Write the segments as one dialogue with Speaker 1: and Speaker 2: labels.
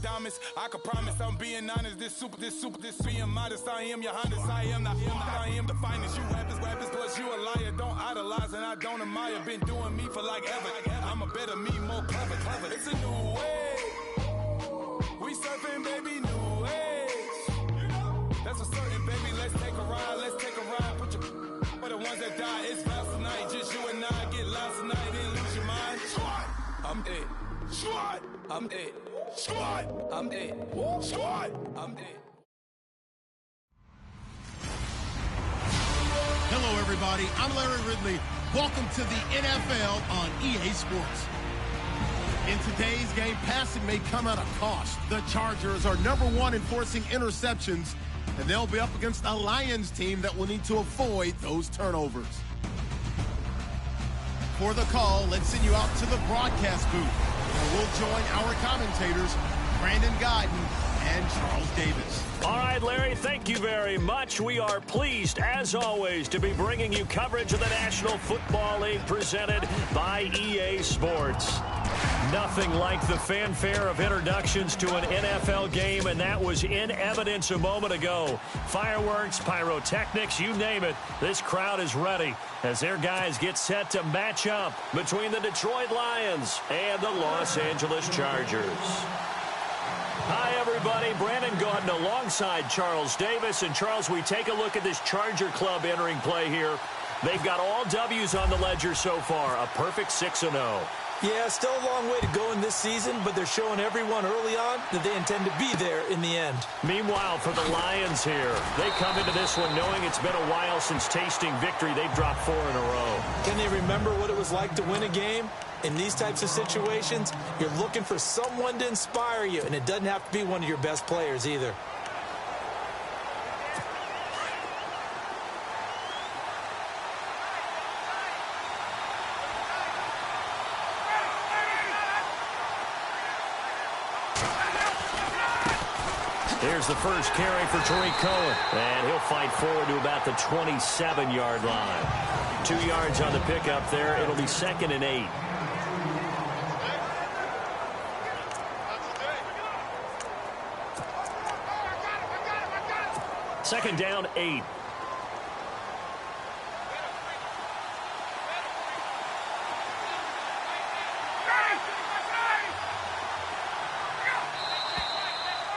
Speaker 1: diamonds. I can promise I'm being honest. This being modest. I am your highness. I am the finest. You rappers, plus you a liar. Don't idolize and I don't admire. Been doing me for like ever. I'm a better me, more clever. It's a new way. We surfing, baby, new age. That's for certain, baby. Let's take a ride. Put your for the ones that die. It's last tonight. Just you and I get lost tonight. Then lose your mind. I'm it. Squad. I'm it. Squad. I'm it. Squad. I'm it.
Speaker 2: Hello, everybody. I'm Larry Ridley. Welcome to the NFL on EA Sports. In today's game, passing may come at a cost. The Chargers are #1 in forcing interceptions, and they'll be up against a Lions team that will need to avoid those turnovers. For the call, let's send you out to the broadcast booth, where we'll join our commentators, Brandon Godden and Charles Davis.
Speaker 3: All right, Larry, thank you very much. We are pleased, as always, to be bringing you coverage of the National Football League presented by EA Sports. Nothing like the fanfare of introductions to an NFL game, and that was in evidence a moment ago. Fireworks, pyrotechnics, you name it. This crowd is ready as their guys get set to match up between the Detroit Lions and the Los Angeles Chargers. Hi, everybody. Brandon Gaudin alongside Charles Davis. And, Charles, we take a look at this Charger club entering play here. They've got all W's on the ledger so far, a perfect 6-0.
Speaker 4: Yeah, still a long way to go in this season, but they're showing everyone early on that they intend to be there in the end.
Speaker 3: Meanwhile, for the Lions here, they come into this one knowing it's been a while since tasting victory. They've dropped 4 in a row.
Speaker 4: Can they remember what it was like to win a game? In these types of situations, you're looking for someone to inspire you, and it doesn't have to be one of your best players either.
Speaker 3: Here's the first carry for Tariq Cohen, and he'll fight forward to about the 27-yard line. 2 yards on the pickup there. It'll be 2nd and 8. Second down, 8.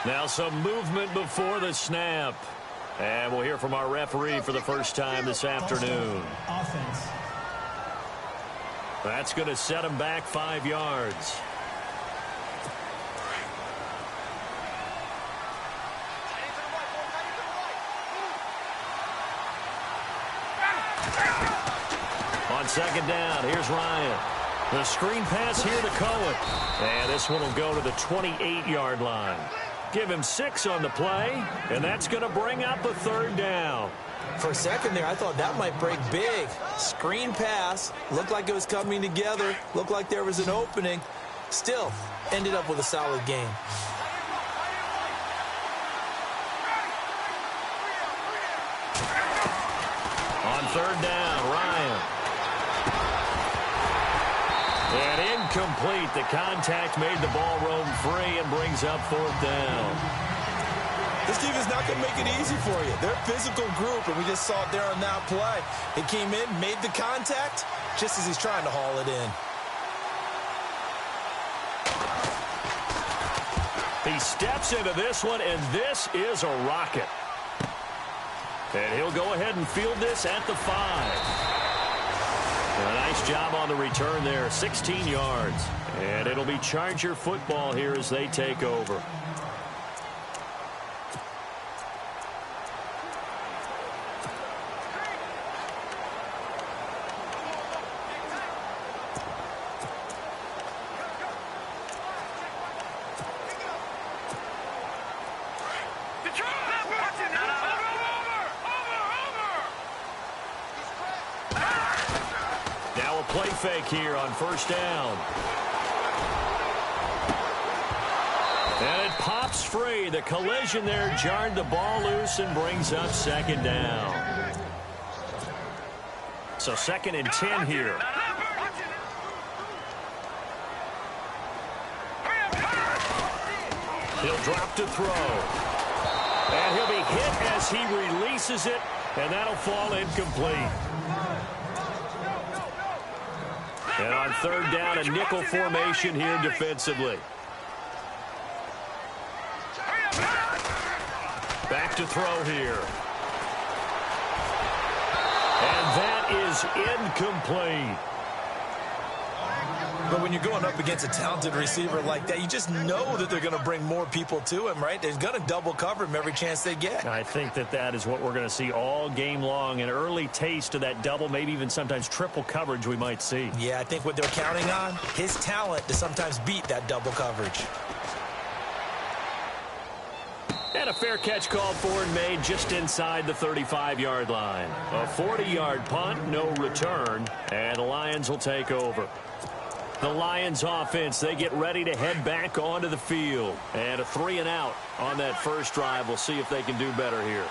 Speaker 3: Now some movement before the snap. And we'll hear from our referee for the first time this afternoon.
Speaker 5: Offense.
Speaker 3: That's going to set him back 5 yards. On second down, here's Ryan. The screen pass here to Cohen. And this one will go to the 28-yard line. Give him 6 on the play, and that's going to bring up a 3rd down.
Speaker 4: For a second there, I thought that might break big. Screen pass, looked like it was coming together, looked like there was an opening. Still, ended up with a solid game.
Speaker 3: On 3rd down, Ryan. And incomplete. The contact made the ball roam free and brings up 4th down.
Speaker 4: This team is not going to make it easy for you. They're a physical group, and we just saw it there on that play. He came in, made the contact, just as he's trying to haul it in.
Speaker 3: He steps into this one, and this is a rocket. And he'll go ahead and field this at the 5. A nice job on the return there, 16 yards. And it'll be Charger football here as they take over. Play fake here on 1st down. And it pops free. The collision there jarred the ball loose and brings up 2nd down. So 2nd and 10 here. He'll drop to throw. And he'll be hit as he releases it, and that'll fall incomplete. And on third down, a nickel formation here defensively. Back to throw here. And that is incomplete.
Speaker 4: But when you're going up against a talented receiver like that, you just know that they're going to bring more people to him, right? They're going to double cover him every chance they get.
Speaker 3: I think that is what we're going to see all game long. An early taste of that double, maybe even sometimes triple coverage we might see.
Speaker 4: Yeah, I think what they're counting on, his talent to sometimes beat that double coverage.
Speaker 3: And a fair catch called for and made just inside the 35-yard line. A 40-yard punt, no return, and the Lions will take over. The Lions offense, they get ready to head back onto the field. And a 3-and-out on that first drive. We'll see if they can do better here.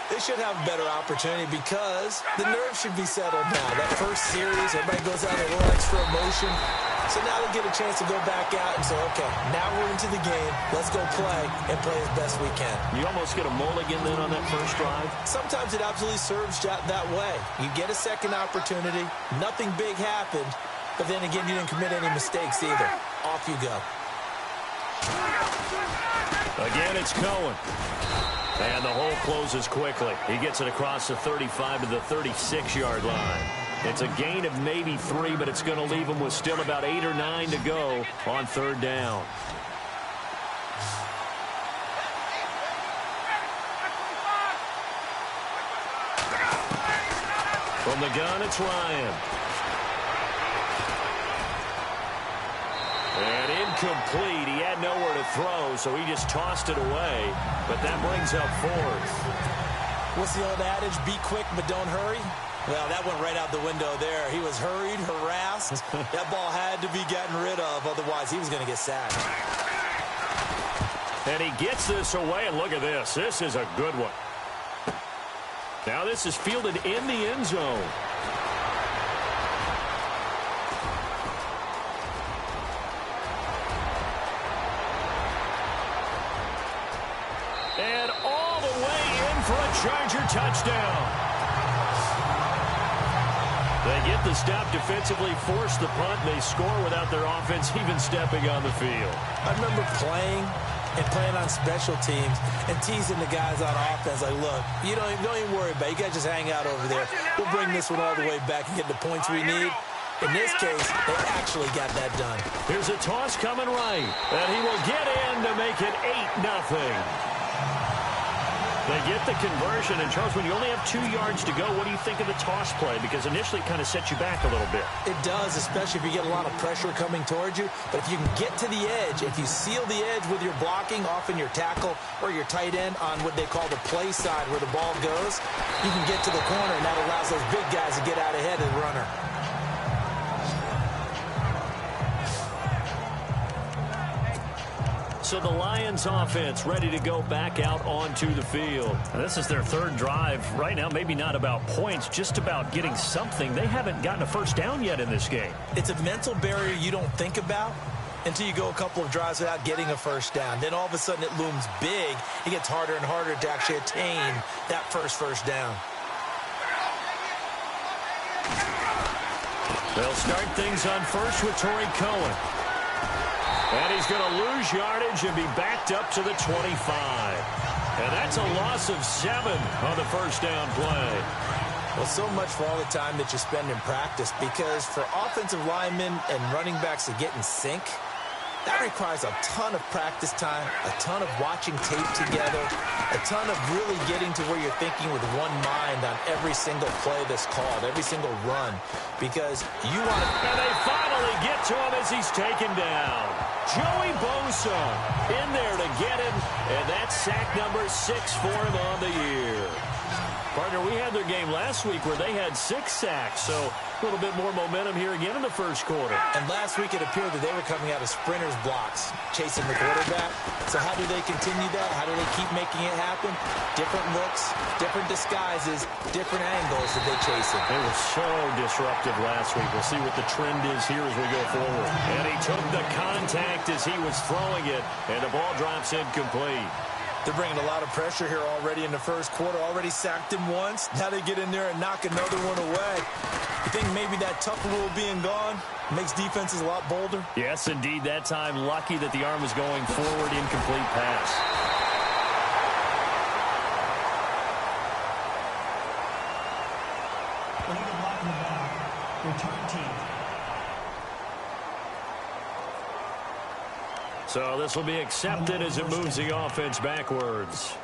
Speaker 4: They should have a better opportunity because the nerves should be settled now. That first series, everybody goes out a little extra emotion. So now they get a chance to go back out and say, okay, now we're into the game. Let's go play and play as best we can.
Speaker 3: You almost get a mulligan then on that first drive?
Speaker 4: Sometimes it absolutely serves that way. You get a second opportunity. Nothing big happened. But then again, you didn't commit any mistakes either. Off you go.
Speaker 3: Again, it's Cohen. And the hole closes quickly. He gets it across the 35 to the 36-yard line. It's a gain of maybe 3, but it's going to leave him with still about 8 or 9 to go on third down. From the gun, it's Ryan. And incomplete. He had nowhere to throw, so he just tossed it away. But that brings up fourth.
Speaker 4: What's the old adage? Be quick, but don't hurry? Well, that went right out the window there. He was hurried, harassed. That ball had to be gotten rid of, otherwise he was going to get sacked.
Speaker 3: And he gets this away, and look at this. This is a good one. Now this is fielded in the end zone. And all the way in for a Charger touchdown. They get the stop defensively, force the punt, and they score without their offense even stepping on the field.
Speaker 4: I remember playing on special teams and teasing the guys on offense like, look, you don't even worry about it. You guys just hang out over there. We'll bring this one all the way back and get the points we need. In this case, they actually got that done.
Speaker 3: Here's a toss coming right, and he will get in to make it 8-0. They get the conversion, and Charles, when you only have 2 yards to go, what do you think of the toss play? Because initially it kind of sets you back a little bit.
Speaker 4: It does, especially if you get a lot of pressure coming towards you. But if you can get to the edge, if you seal the edge with your blocking, often your tackle or your tight end on what they call the play side where the ball goes, you can get to the corner, and that allows those big guys to get out ahead of the runner.
Speaker 3: So the Lions offense ready to go back out onto the field. And this is their third drive. Right now, maybe not about points, just about getting something. They haven't gotten a first down yet in this game.
Speaker 4: It's a mental barrier you don't think about until you go a couple of drives without getting a first down. Then all of a sudden it looms big. It gets harder and harder to actually attain that first down.
Speaker 3: They'll start things on first with Torrey Cohen. And he's going to lose yardage and be backed up to the 25. And that's a loss of 7 on the first down play.
Speaker 4: Well, so much for all the time that you spend in practice, because for offensive linemen and running backs to get in sync, that requires a ton of practice time, a ton of watching tape together, a ton of really getting to where you're thinking with one mind on every single play that's called, every single run, because you want to...
Speaker 3: And they finally get to him as he's taken down. Joey Bosa in there to get him, and that's sack number 6 for him on the year. Partner, we had their game last week where they had 6 sacks, so a little bit more momentum here again in the first quarter.
Speaker 4: And last week it appeared that they were coming out of sprinters blocks, chasing the quarterback. So how do they continue that? How do they keep making it happen? Different looks, different disguises, different angles that they chase him.
Speaker 3: They were so disruptive last week. We'll see what the trend is here as we go forward. And he took the contact as he was thrown throwing it, and the ball drops incomplete.
Speaker 4: They're bringing a lot of pressure here already in the first quarter. Already sacked him once. Now they get in there and knock another one away. You think maybe that tuck rule being gone makes defenses a lot bolder?
Speaker 3: Yes, indeed. That time, lucky that the arm was going forward, incomplete pass.
Speaker 5: Return team.
Speaker 3: So this will be accepted as it moves the offense backwards.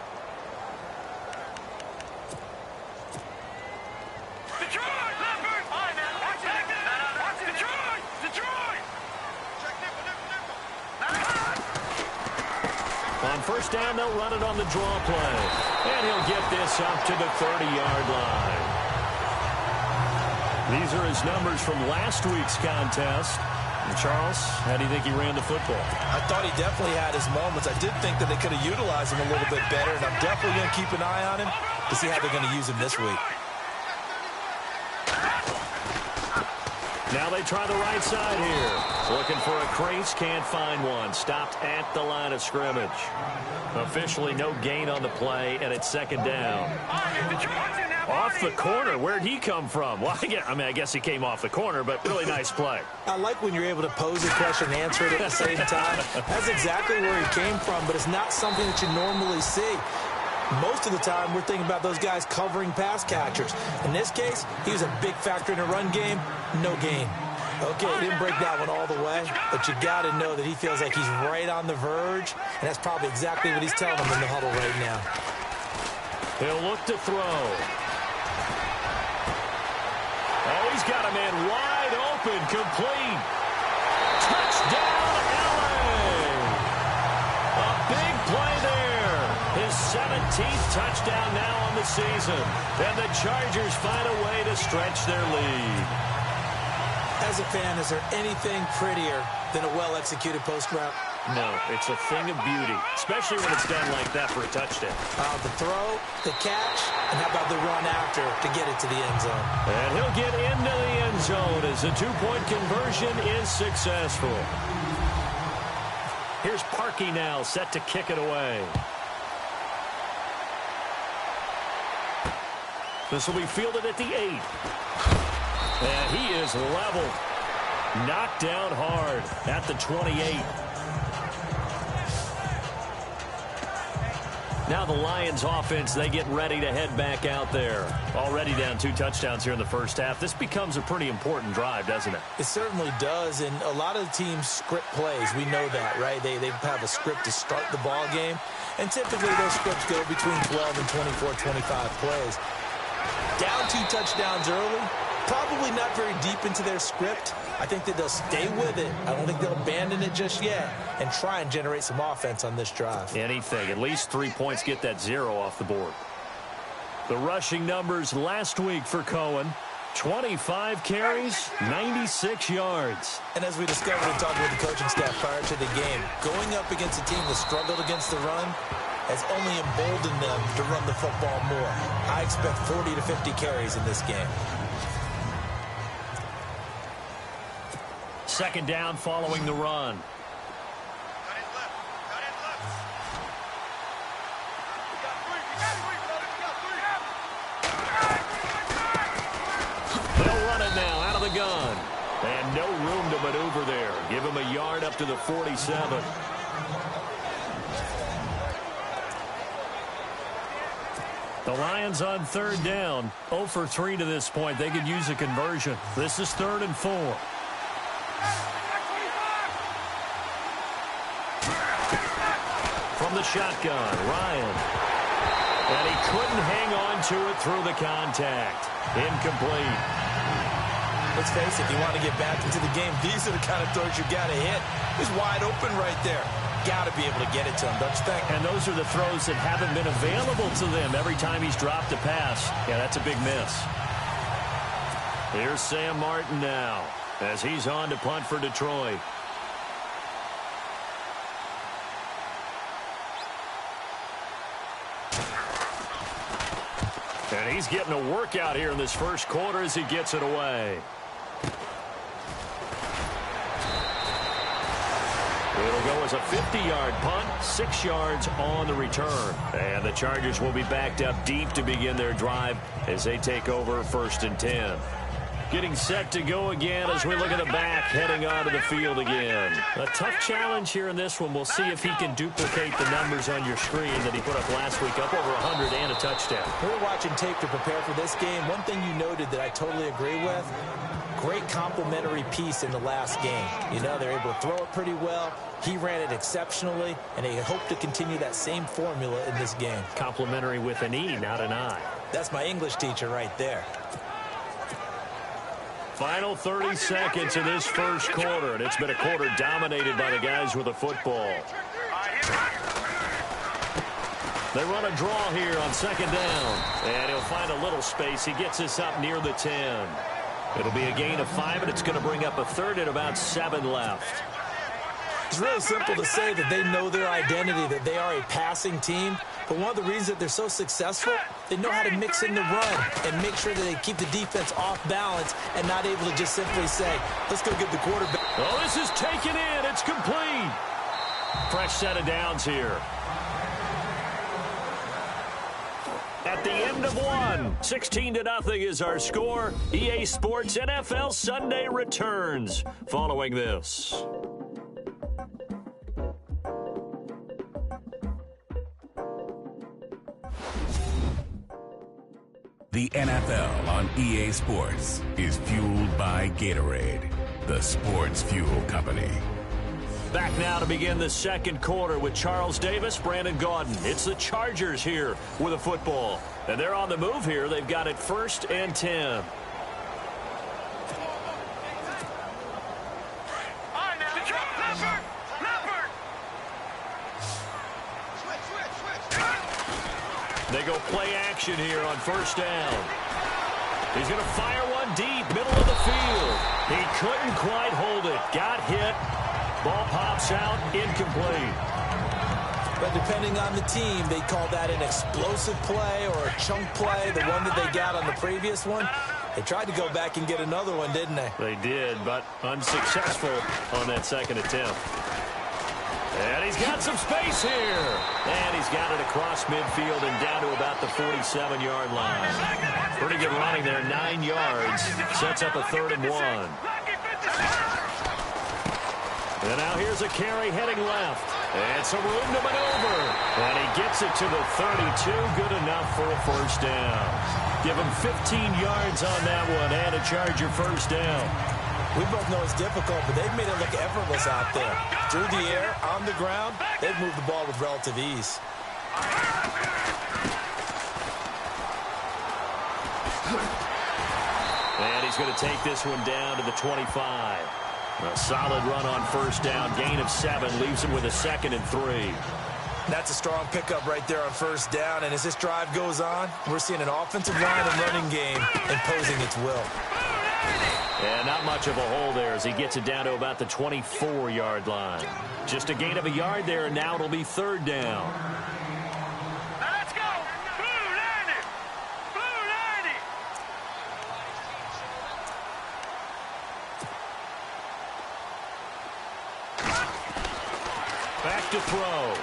Speaker 3: On first down, they'll run it on the draw play. And he'll get this up to the 30-yard line. These are his numbers from last week's contest. And Charles, how do you think he ran the football?
Speaker 4: I thought he definitely had his moments. I did think that they could have utilized him a little bit better, and I'm definitely going to keep an eye on him to see how they're going to use him this week.
Speaker 3: Now they try the right side here. Looking for a crease, can't find one. Stopped at the line of scrimmage. Officially no gain on the play, and it's second down. Off the corner. Where'd he come from? Well, I guess he came off the corner, but really nice play.
Speaker 4: I like when you're able to pose a question and answer it at the same time. That's exactly where he came from, but it's not something that you normally see. Most of the time, we're thinking about those guys covering pass catchers. In this case, he was a big factor in the run game. No gain. Okay, he didn't break that one all the way, but you got to know that he feels like he's right on the verge, and that's probably exactly what he's telling them in the huddle right now.
Speaker 3: He'll look to throw. Oh, he's got a man wide open, complete. Touchdown, LA! A big play there. His 17th touchdown now on the season. And the Chargers find a way to stretch their lead.
Speaker 4: As a fan, is there anything prettier than a well-executed post route?
Speaker 3: No, it's a thing of beauty, especially when it's done like that for a touchdown.
Speaker 4: The throw, the catch, and how about the run after to get it to the end zone?
Speaker 3: And he'll get into the end zone as the two-point conversion is successful. Here's Parkey now, set to kick it away. This will be fielded at the 8. And he is leveled. Knocked down hard at the 28. Now the Lions offense, they get ready to head back out there. Already down 2 touchdowns here in the first half. This becomes a pretty important drive, doesn't it?
Speaker 4: It certainly does, and a lot of the teams script plays. We know that, right? They have a script to start the ball game, and typically those scripts go between 12 and 24, 25 plays. Down 2 touchdowns early, probably not very deep into their script. I think that they'll stay with it. I don't think they'll abandon it just yet and try and generate some offense on this drive.
Speaker 3: Anything. At least 3 points, get that 0 off the board. The rushing numbers last week for Cohen. 25 carries, 96 yards.
Speaker 4: And as we discovered in talking with the coaching staff prior to the game, going up against a team that struggled against the run has only emboldened them to run the football more. I expect 40 to 50 carries in this game.
Speaker 3: Second down following the run. They'll run it now out of the gun. And no room to maneuver there. Give him a yard up to the 47. The Lions on third down. 0 for 3 to this point. They could use a conversion. This is 3rd and 4. From the shotgun, Ryan. And he couldn't hang on to it through the contact. Incomplete.
Speaker 4: Let's face it, if you want to get back into the game, these are the kind of throws you got to hit. He's wide open right there. Got to be able to get it to him, don't you think?
Speaker 3: And those are the throws that haven't been available to them every time he's dropped a pass. Yeah, that's a big miss. Here's Sam Martin now as he's on to punt for Detroit. And he's getting a workout here in this first quarter as he gets it away. It'll go as a 50-yard punt, 6 yards on the return. And the Chargers will be backed up deep to begin their drive as they take over 1st and 10. Getting set to go again as we look at the back, heading onto the field again. A tough challenge here in this one. We'll see if he can duplicate the numbers on your screen that he put up last week, up over 100 and a touchdown.
Speaker 4: We're watching tape to prepare for this game. One thing you noted that I totally agree with, great complimentary piece in the last game. You know, they're able to throw it pretty well. He ran it exceptionally, and they hope to continue that same formula in this game.
Speaker 3: Complimentary with an E, not an I.
Speaker 4: That's my English teacher right there.
Speaker 3: Final 30 seconds of this first quarter, and it's been a quarter dominated by the guys with the football. They run a draw here on 2nd down, and he'll find a little space. He gets us up near the 10. It'll be a gain of 5, and it's going to bring up a 3rd and about 7 left.
Speaker 4: It's really simple to say that they know their identity, that they are a passing team. But one of the reasons that they're so successful, they know how to mix in the run and make sure that they keep the defense off balance and not able to just simply say, let's go get the quarterback.
Speaker 3: Oh, this is taken in. It's complete. Fresh set of downs here. At the end of one, 16-0 is our score. EA Sports NFL Sunday returns following this.
Speaker 5: The NFL on EA Sports is fueled by Gatorade, the sports fuel company.
Speaker 3: Back now to begin the second quarter with Charles Davis, Brandon Gaudin. It's the Chargers here with a football. And they're on the move here. They've got it 1st and 10. They go play action here on 1st down. He's going to fire one deep, middle of the field. He couldn't quite hold it. Got hit. Ball pops out, incomplete.
Speaker 4: But depending on the team, they call that an explosive play or a chunk play, the one that they got on the previous one. They tried to go back and get another one, didn't they?
Speaker 3: They did, but unsuccessful on that second attempt. And he's got some space here. And he's got it across midfield and down to about the 47-yard line. Pretty good running there, 9 yards. Sets up a 3rd and 1. And now here's a carry heading left. And some room to maneuver. And he gets it to the 32. Good enough for a 1st down. Give him 15 yards on that one and a Charger 1st down.
Speaker 4: We both know it's difficult, but they've made it look effortless out there. Through the air, on the ground, they've moved the ball with relative ease.
Speaker 3: And he's going to take this one down to the 25. A solid run on 1st down. Gain of 7 leaves him with a 2nd and 3.
Speaker 4: That's a strong pickup right there on 1st down. And as this drive goes on, we're seeing an offensive line and running game imposing its will.
Speaker 3: And not much of a hole there as he gets it down to about the 24-yard line. Just a gain of a yard there, and now it'll be 3rd down.
Speaker 6: Let's go! Blue 90! Blue 90!
Speaker 3: Back to throw.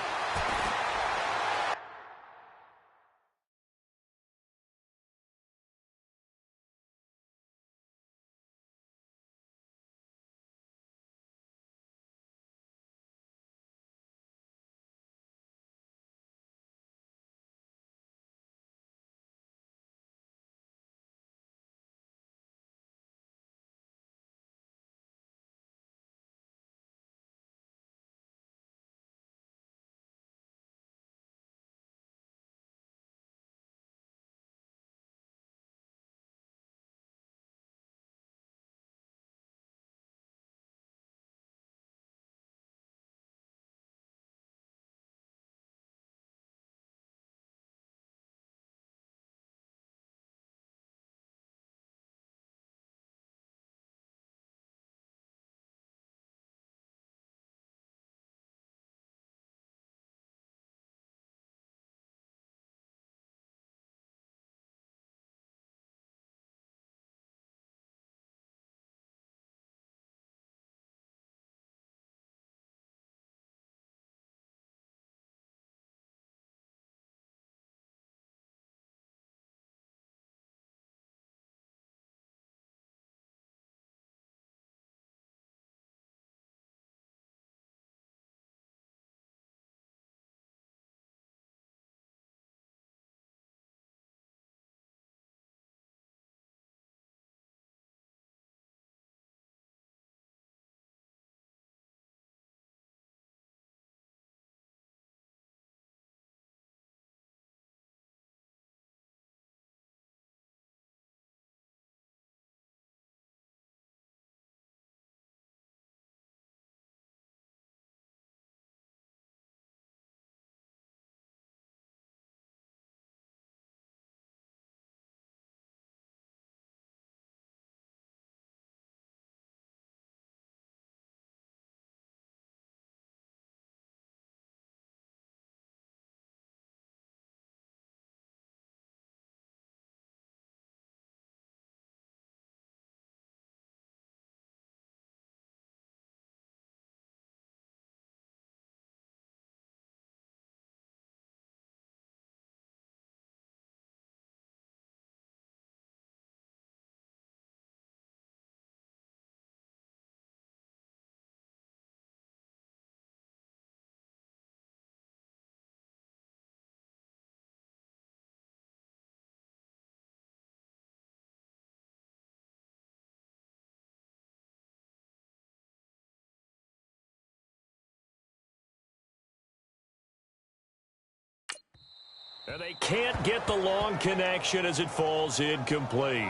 Speaker 3: And they can't get the long connection as it falls incomplete.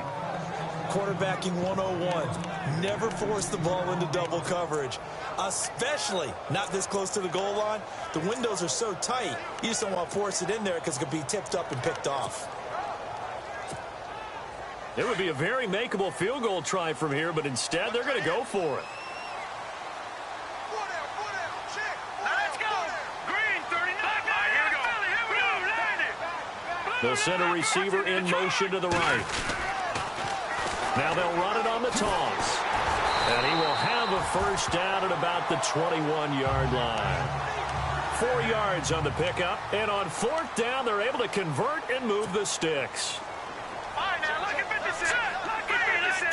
Speaker 4: Quarterbacking 101. Never force the ball into double coverage, especially not this close to the goal line. The windows are so tight, you just don't want to force it in there because it could be tipped up and picked off.
Speaker 3: It would be a very makeable field goal try from here, but instead they're going to go for it. The center receiver in motion to the right. Now they'll run it on the toss. And he will have a first down at about the 21-yard line. 4 yards on the pickup. And on 4th down, they're able to convert and move the sticks.
Speaker 6: All right, now look at 56. Look at 56.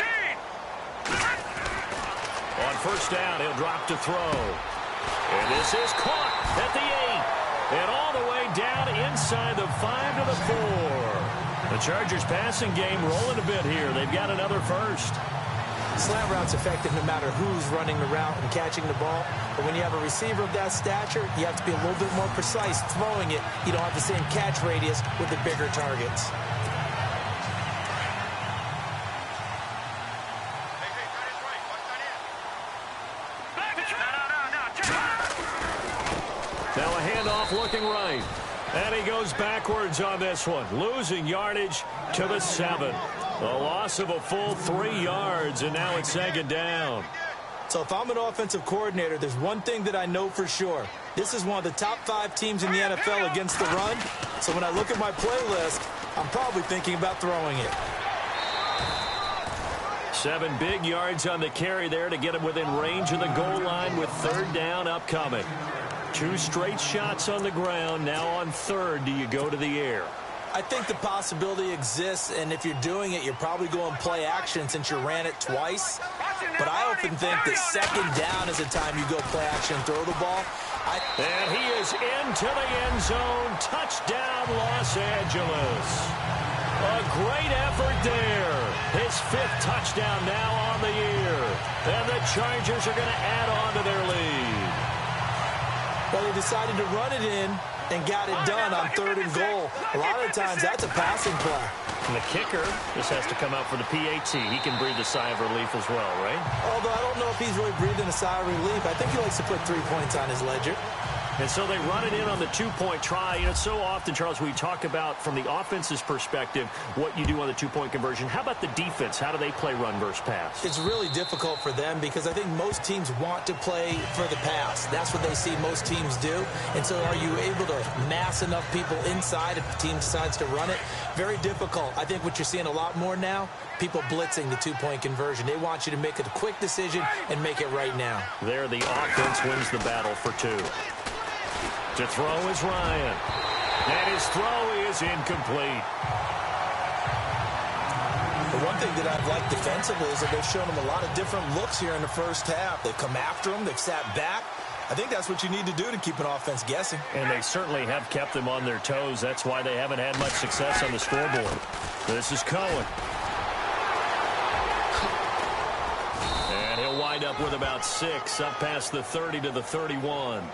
Speaker 3: On 1st down, he'll drop to throw. And this is caught at the 8. And all the way down inside the 5 to the 4. The Chargers passing game rolling a bit here. They've got another first.
Speaker 4: Slant route's effective no matter who's running the route and catching the ball. But when you have a receiver of that stature, you have to be a little bit more precise throwing it. You don't have the same catch radius with the bigger targets.
Speaker 3: Now a handoff looking right. And he goes backwards on this one, losing yardage to the 7. A loss of a full 3 yards, and now it's 2nd down.
Speaker 4: So if I'm an offensive coordinator, there's one thing that I know for sure. This is one of the top 5 teams in the NFL against the run. So when I look at my playlist, I'm probably thinking about throwing it.
Speaker 3: 7 big yards on the carry there to get him within range of the goal line with 3rd down upcoming. 2 straight shots on the ground. Now on 3rd, do you go to the air?
Speaker 4: I think the possibility exists, and if you're doing it, you're probably going play action since you ran it twice. But I often think that 2nd down is the time you go play action and throw the ball.
Speaker 3: And he is into the end zone. Touchdown, Los Angeles. A great effort there. His 5th touchdown now on the year. And the Chargers are going to add on to their lead.
Speaker 4: Well, they decided to run it in and got it done on 3rd and goal. A lot of the times, that's a passing play.
Speaker 3: And the kicker just has to come out for the PAT. He can breathe a sigh of relief as well, right?
Speaker 4: Although I don't know if he's really breathing a sigh of relief. I think he likes to put 3 points on his ledger.
Speaker 3: And so they run it in on the 2-point try. You know, so often, Charles, we talk about from the offense's perspective what you do on the 2-point conversion. How about the defense? How do they play run versus pass?
Speaker 4: It's really difficult for them because I think most teams want to play for the pass. That's what they see most teams do. And so are you able to mass enough people inside if the team decides to run it? Very difficult. I think what you're seeing a lot more now, people blitzing the 2-point conversion. They want you to make a quick decision and make it right now.
Speaker 3: There, the offense wins the battle for 2. To throw is Ryan. And his throw is incomplete.
Speaker 4: The one thing that I've liked defensively is that they've shown him a lot of different looks here in the first half. They've come after him. They've sat back. I think that's what you need to do to keep an offense guessing.
Speaker 3: And they certainly have kept them on their toes. That's why they haven't had much success on the scoreboard. This is Cohen. And he'll wind up with about 6 up past the 30 to the 31.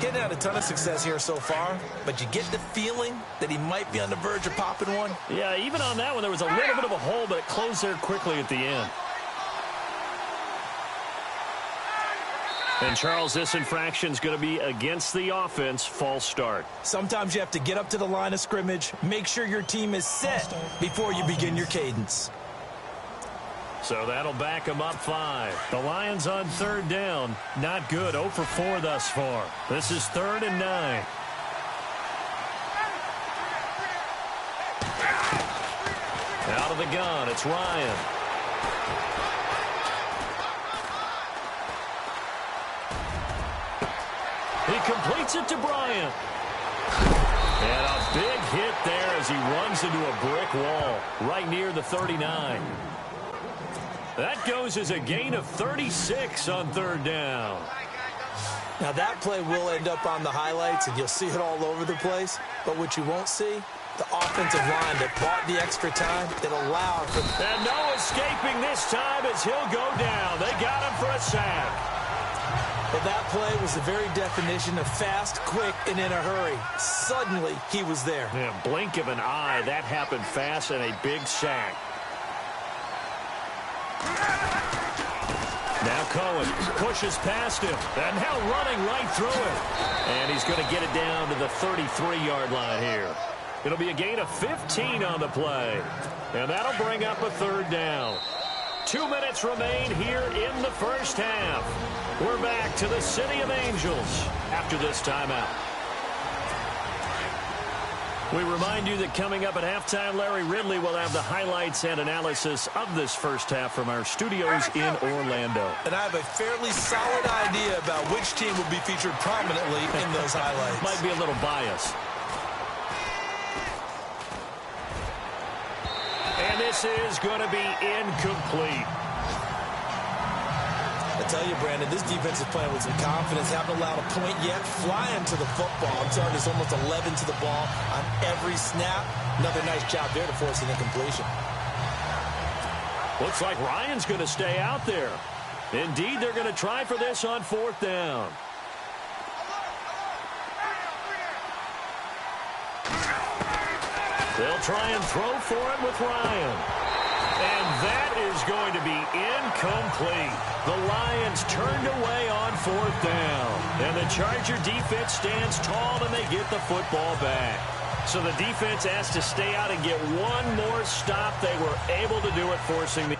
Speaker 4: Getting had a ton of success here so far, but you get the feeling that he might be on the verge of popping one.
Speaker 3: Yeah, even on that one, there was a little bit of a hole, but it closed there quickly at the end. And, Charles, this infraction is going to be against the offense. False start.
Speaker 4: Sometimes you have to get up to the line of scrimmage, make sure your team is set before you begin your cadence.
Speaker 3: So that'll back them up 5. The Lions on 3rd down. Not good. 0 for 4 thus far. This is 3rd and 9. Out of the gun, it's Ryan. He completes it to Bryant. And a big hit there as he runs into a brick wall right near the 39. That goes as a gain of 36 on 3rd down.
Speaker 4: Now that play will end up on the highlights, and you'll see it all over the place. But what you won't see, the offensive line that bought the extra time, that allowed for...
Speaker 3: And no escaping this time as he'll go down. They got him for a sack.
Speaker 4: Well, that play was the very definition of fast, quick, and in a hurry. Suddenly, he was there.
Speaker 3: Yeah, blink of an eye. That happened fast and a big sack. Now Cohen pushes past him. And now running right through it. And he's going to get it down to the 33-yard line here. It'll be a gain of 15 on the play. And that'll bring up a third down. 2 minutes remain here in the first half. We're back to the City of Angels after this timeout. We remind you that coming up at halftime, Larry Ridley will have the highlights and analysis of this first half from our studios in Orlando.
Speaker 4: And I have a fairly solid idea about which team will be featured prominently in those highlights.
Speaker 3: Might be a little biased. And this is going to be incomplete.
Speaker 4: I tell you, Brandon, this defense is playing with some confidence. Haven't allowed a point yet. Flying to the football. I'm telling you, it's almost 11 to the ball on every snap. Another nice job there to force an incompletion.
Speaker 3: Looks like Ryan's going to stay out there. Indeed, they're going to try for this on fourth down. They'll try and throw for it with Ryan. And that is going to be incomplete. The Lions turned away on fourth down. And the Charger defense stands tall and they get the football back. So the defense has to stay out and get one more stop. They were able to do it, forcing the...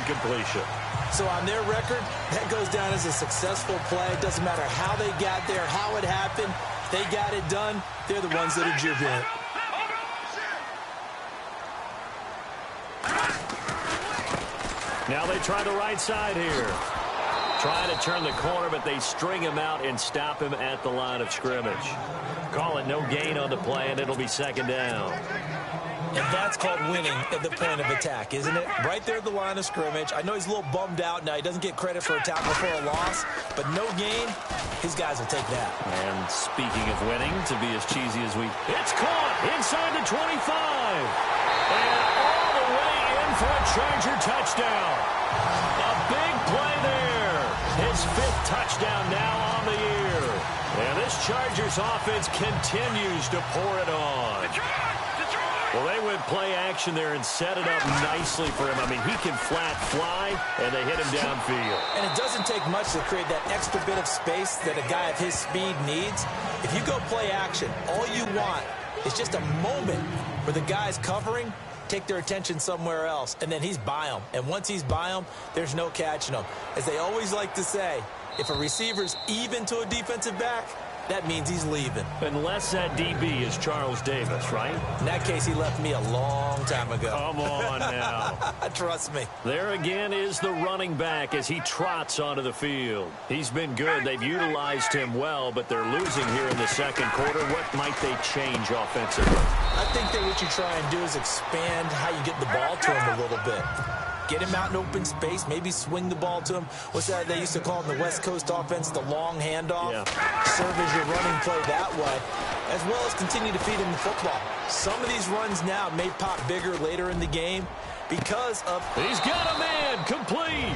Speaker 3: incompletion.
Speaker 4: So on their record, that goes down as a successful play. It doesn't matter how they got there, how it happened. They got it done. They're the ones that are jubilant.
Speaker 3: Now they try the right side here. Trying to turn the corner, but they string him out and stop him at the line of scrimmage. Call it no gain on the play, and it'll be second down.
Speaker 4: And that's called winning at the point of attack, isn't it? Right there at the line of scrimmage. I know he's a little bummed out now. He doesn't get credit for a tackle for a loss, but no gain, his guys will take that.
Speaker 3: And speaking of winning, to be as cheesy as we... It's caught inside the 25. And all the way in for a Charger touchdown. A big play there. His 5th touchdown now on the year. And this Chargers offense continues to pour it on. Well, they went play action there and set it up nicely for him. I mean, he can flat fly, and they hit him downfield.
Speaker 4: And it doesn't take much to create that extra bit of space that a guy of his speed needs. If you go play action, all you want is just a moment where the guy's covering, take their attention somewhere else, and then he's by him. And once he's by him, there's no catching him. As they always like to say, if a receiver's even to a defensive back, that means he's leaving.
Speaker 3: Unless that DB is Charles Davis, right?
Speaker 4: In that case, he left me a long time ago.
Speaker 3: Come on now.
Speaker 4: Trust me.
Speaker 3: There again is the running back as he trots onto the field. He's been good. They've utilized him well, but they're losing here in the second quarter. What might they change offensively?
Speaker 4: I think that what you try and do is expand how you get the ball to him a little bit. Get him out in open space, maybe swing the ball to him. What's that they used to call in the West Coast offense, the long handoff? Yeah. Serve as your running play that way, as well as continue to feed him the football. Some of these runs now may pop bigger later in the game because of...
Speaker 3: He's got a man, complete.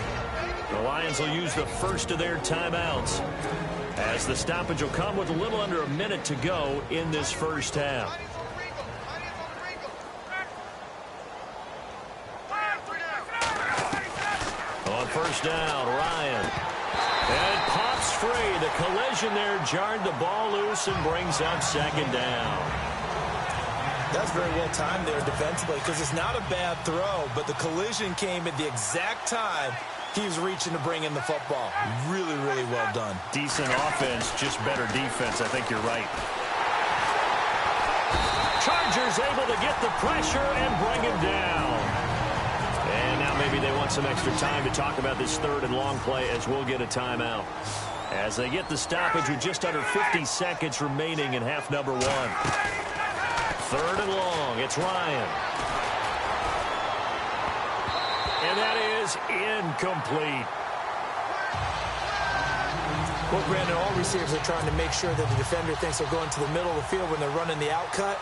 Speaker 3: The Lions will use the first of their timeouts as the stoppage will come with a little under a minute to go in this first half. First down, Ryan. And it pops free. The collision there jarred the ball loose and brings up second down.
Speaker 4: That's very well timed there defensively because it's not a bad throw, but the collision came at the exact time he was reaching to bring in the football. Really, really well done.
Speaker 3: Decent offense, just better defense. I think you're right. Chargers able to get the pressure and bring him down. And now maybe they want some extra time to talk about this third and long play as we'll get a timeout. as they get the stoppage with just under 50 seconds remaining in half number 1. 3rd and long. It's Ryan. And that is incomplete.
Speaker 4: Well, Brandon, all receivers are trying to make sure that the defender thinks they're going to the middle of the field when they're running the out cut.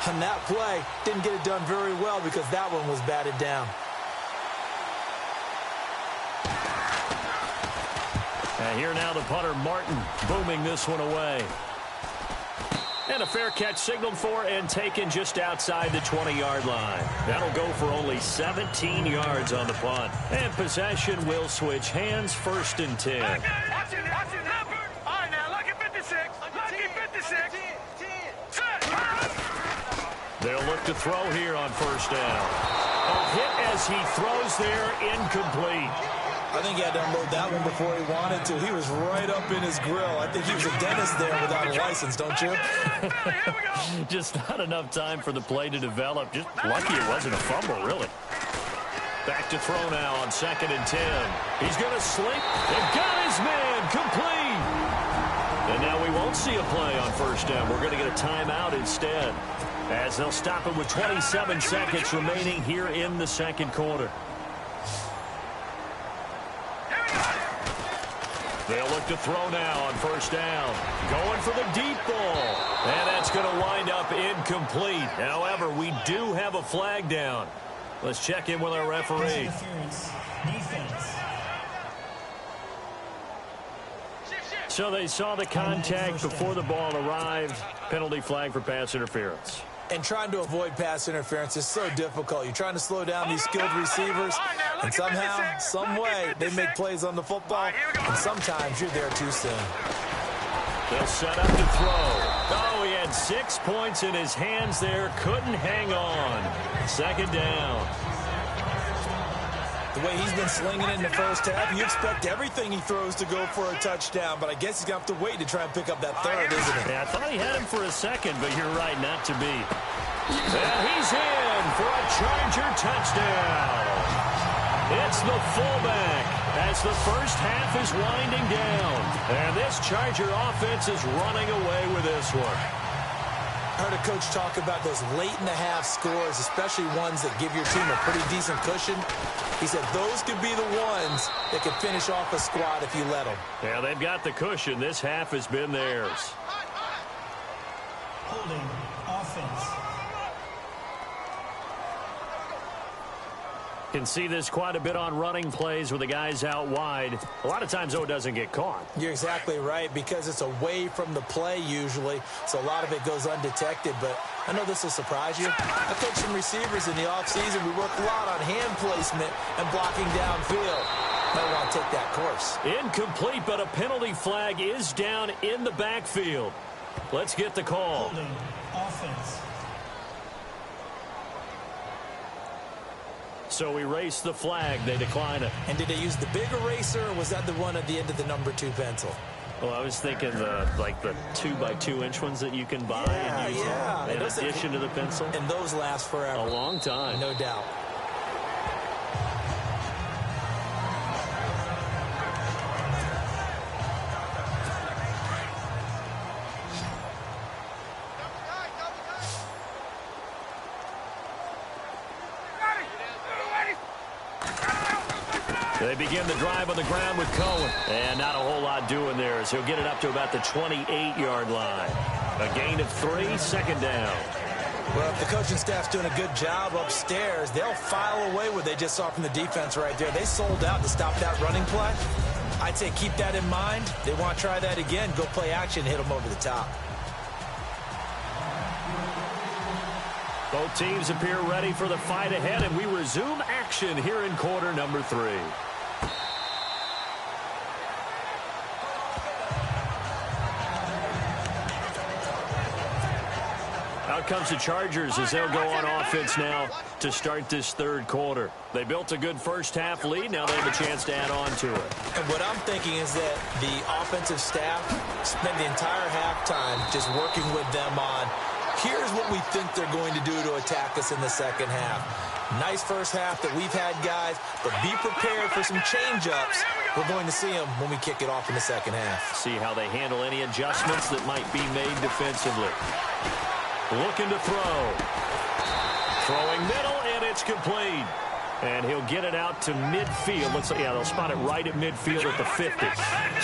Speaker 4: On that play, didn't get it done very well because that one was batted down.
Speaker 3: And here now the punter, Martin, booming this one away. And a fair catch signaled for and taken just outside the 20-yard line. That'll go for only 17 yards on the punt. And possession will switch hands, 1st and 10.
Speaker 6: Watch it, number. All right, now, look at 56. Look at 56.
Speaker 3: They'll look to throw here on 1st down. A hit as he throws there, incomplete.
Speaker 4: I think he had to unload that one before he wanted to. He was right up in his grill. I think he was a dentist there without a license, don't you?
Speaker 3: Just not enough time for the play to develop. Just lucky it wasn't a fumble, really. Back to throw now on 2nd and 10. He's going to slink. They've got his man complete. And now we won't see a play on 1st down. We're going to get a timeout instead, as they'll stop it with 27 seconds remaining here in the 2nd quarter. They'll look to throw now on 1st down. Going for the deep ball. And that's going to wind up incomplete. However, we do have a flag down. Let's check in with our referee. So they saw the contact before the ball arrived. Penalty flag for pass interference.
Speaker 4: And trying to avoid pass interference is so difficult. You're trying to slow down these skilled receivers, and somehow, some way, they make plays on the football, and sometimes you're there too soon.
Speaker 3: They'll set up to throw. Oh, he had 6 points in his hands there. Couldn't hang on. 2nd down.
Speaker 4: The way he's been slinging it in the 1st half, you expect everything he throws to go for a touchdown, but I guess he's going to have to wait to try and pick up that 3rd, isn't he?
Speaker 3: Yeah, I thought he had him for a second, but you're right, not to be. And he's in for a Charger touchdown. It's the fullback as the 1st half is winding down. And this Charger offense is running away with this one.
Speaker 4: I heard a coach talk about those late-in-the-half scores, especially ones that give your team a pretty decent cushion. He said those could be the ones that could finish off a squad if you let them.
Speaker 3: Yeah, they've got the cushion. This half has been theirs.
Speaker 7: Holding offense.
Speaker 3: Can see this quite a bit on running plays with the guys out wide. A lot of times, though, it doesn't get caught.
Speaker 4: You're exactly right, because it's away from the play usually, so a lot of it goes undetected. But I know this will surprise you. I coached some receivers in the offseason. We work a lot on hand placement and blocking downfield. Might want to take that course.
Speaker 3: Incomplete, but a penalty flag is down in the backfield. Let's get the call.
Speaker 7: Holding offense.
Speaker 3: So we erase the flag. They decline it.
Speaker 4: And did they use the big eraser, or was that the one at the end of the number 2 pencil?
Speaker 3: Well, I was thinking the 2x2-inch ones that you can buy and use in addition to the pencil.
Speaker 4: And those last forever.
Speaker 3: A long time.
Speaker 4: No doubt.
Speaker 3: They begin the drive on the ground with Cohen. And not a whole lot doing there as he'll get it up to about the 28-yard line. A gain of 3, 2nd down.
Speaker 4: Well, if the coaching staff's doing a good job upstairs, they'll file away what they just saw from the defense right there. They sold out to stop that running play. I'd say keep that in mind. They want to try that again. Go play action, hit them over the top.
Speaker 3: Both teams appear ready for the fight ahead, and we resume action here in quarter number 3. Out comes the Chargers as they'll go on offense now to start this 3rd quarter. They built a good 1st half lead. Now they have a chance to add on to it.
Speaker 4: And what I'm thinking is that the offensive staff spent the entire halftime just working with them on, here's what we think they're going to do to attack us in the 2nd half. Nice 1st half that we've had, guys, but be prepared for some change-ups We're going to see him when we kick it off in the second half.
Speaker 3: See how they handle any adjustments that might be made defensively. Looking to throw. Throwing middle, and it's complete. And he'll get it out to midfield. Looks like, yeah, they'll spot it right at midfield at the 50.